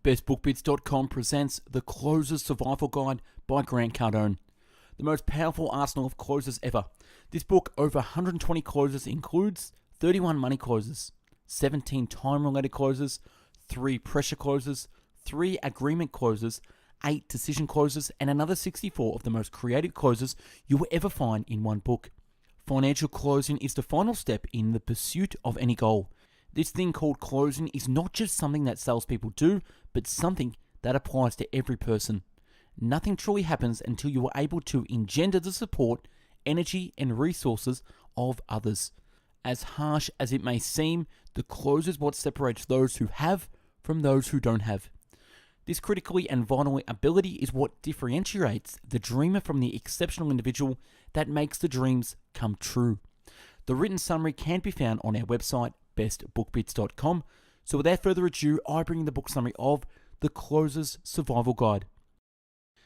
BestBookBits.com presents The Closer's Survival Guide by Grant Cardone, the most powerful arsenal of closers ever. This book, over 120 closers, includes 31 money closers, 17 time-related closers, 3 pressure closers, 3 agreement closers, 8 decision closers, and another 64 of the most creative closers you will ever find in one book. Financial closing is the final step in the pursuit of any goal. This thing called closing is not just something that salespeople do, but something that applies to every person. Nothing truly happens until you are able to engender the support, energy, and resources of others. As harsh as it may seem, the close is what separates those who have from those who don't have. This critically and vital ability is what differentiates the dreamer from the exceptional individual that makes the dreams come true. The written summary can be found on our website, bestbookbits.com. So without further ado, I bring the book summary of The Closer's Survival Guide.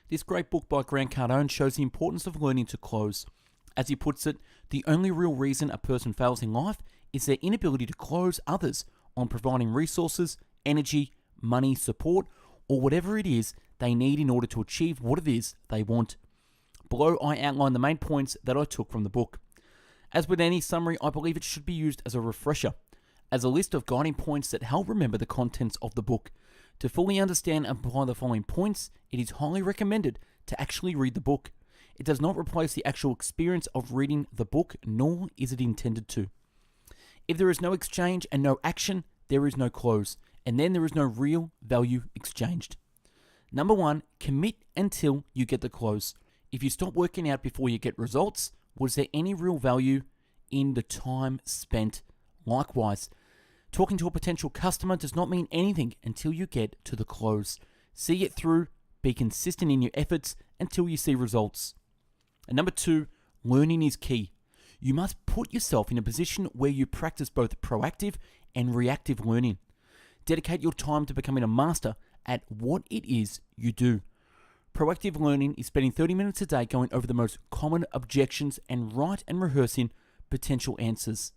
This great book by Grant Cardone shows the importance of learning to close. As he puts it, the only real reason a person fails in life is their inability to close others on providing resources, energy, money, support, or whatever it is they need in order to achieve what it is they want. Below, I outline the main points that I took from the book. As with any summary, I believe it should be used as a refresher, as a list of guiding points that help remember the contents of the book. To fully understand and apply the following points, it is highly recommended to actually read the book. It does not replace the actual experience of reading the book, nor is it intended to. If there is no exchange and no action, there is no close, and then there is no real value exchanged. Number 1, commit until you get the close. If you stop working out before you get results, was there any real value in the time spent? Likewise, talking to a potential customer does not mean anything until you get to the close. See it through, be consistent in your efforts until you see results. And number 2, learning is key. You must put yourself in a position where you practice both proactive and reactive learning. Dedicate your time to becoming a master at what it is you do. Proactive learning is spending 30 minutes a day going over the most common objections and write and rehearsing potential answers.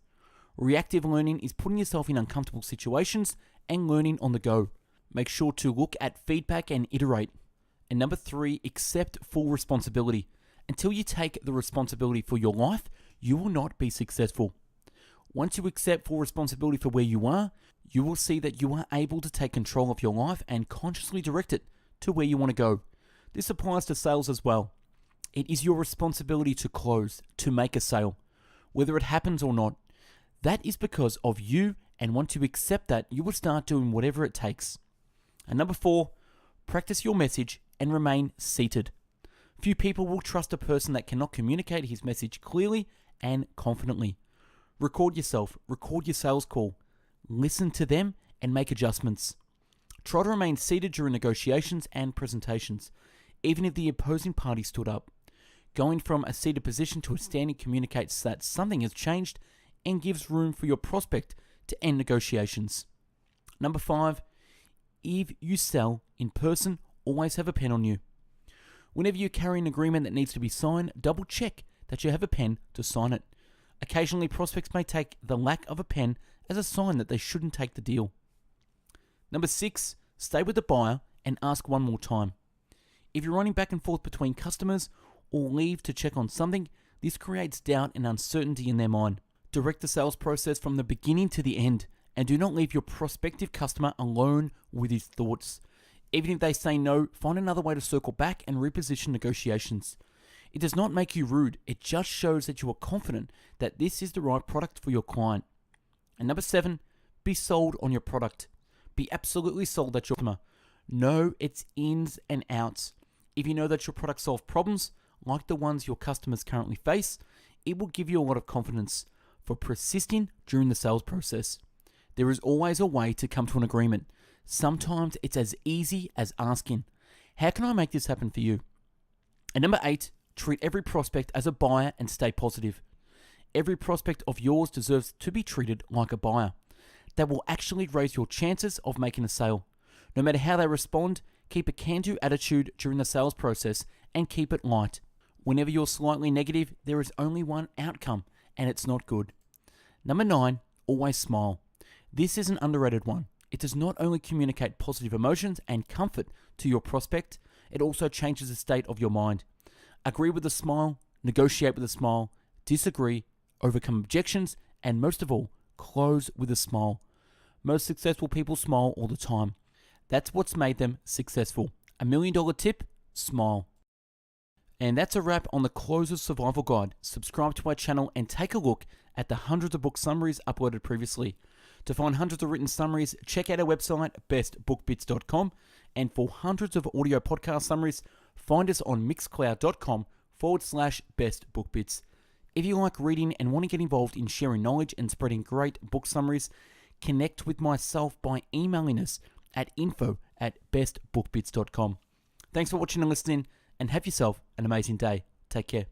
Reactive learning is putting yourself in uncomfortable situations and learning on the go. Make sure to look at feedback and iterate. And number 3, accept full responsibility. Until you take the responsibility for your life, you will not be successful. Once you accept full responsibility for where you are, you will see that you are able to take control of your life and consciously direct it to where you want to go. This applies to sales as well. It is your responsibility to close, to make a sale, whether it happens or not. That is because of you, and once you accept that, you will start doing whatever it takes. And number 4, practice your message and remain seated. Few people will trust a person that cannot communicate his message clearly and confidently. Record yourself, record your sales call, listen to them and make adjustments. Try to remain seated during negotiations and presentations, even if the opposing party stood up. Going from a seated position to a standing communicates that something has changed and gives room for your prospect to end negotiations. Number 5, if you sell in person, always have a pen on you. Whenever you carry an agreement that needs to be signed, double check that you have a pen to sign it. Occasionally, prospects may take the lack of a pen as a sign that they shouldn't take the deal. Number 6, stay with the buyer and ask one more time. If you're running back and forth between customers or leave to check on something, this creates doubt and uncertainty in their mind. Direct the sales process from the beginning to the end, and do not leave your prospective customer alone with his thoughts. Even if they say no, find another way to circle back and reposition negotiations. It does not make you rude, it just shows that you are confident that this is the right product for your client. And number 7, be sold on your product. Be absolutely sold at your customer. Know its ins and outs. If you know that your product solves problems like the ones your customers currently face, it will give you a lot of confidence for persisting during the sales process. There is always a way to come to an agreement. Sometimes it's as easy as asking, how can I make this happen for you? And number 8, treat every prospect as a buyer and stay positive. Every prospect of yours deserves to be treated like a buyer. That will actually raise your chances of making a sale. No matter how they respond, keep a can-do attitude during the sales process and keep it light. Whenever you're slightly negative, there is only one outcome, and it's not good. Number 9, always smile. This is an underrated one. It does not only communicate positive emotions and comfort to your prospect, it also changes the state of your mind. Agree with a smile, negotiate with a smile, disagree, overcome objections, and most of all, close with a smile. Most successful people smile all the time. That's what's made them successful. $1 million tip, smile. And that's a wrap on the Closer's Survival Guide. Subscribe to our channel and take a look at the hundreds of book summaries uploaded previously. To find hundreds of written summaries, check out our website, bestbookbits.com. And for hundreds of audio podcast summaries, find us on mixcloud.com/bestbookbits. If you like reading and want to get involved in sharing knowledge and spreading great book summaries, connect with myself by emailing us at info@bestbookbits.com. Thanks for watching and listening, and have yourself an amazing day. Take care.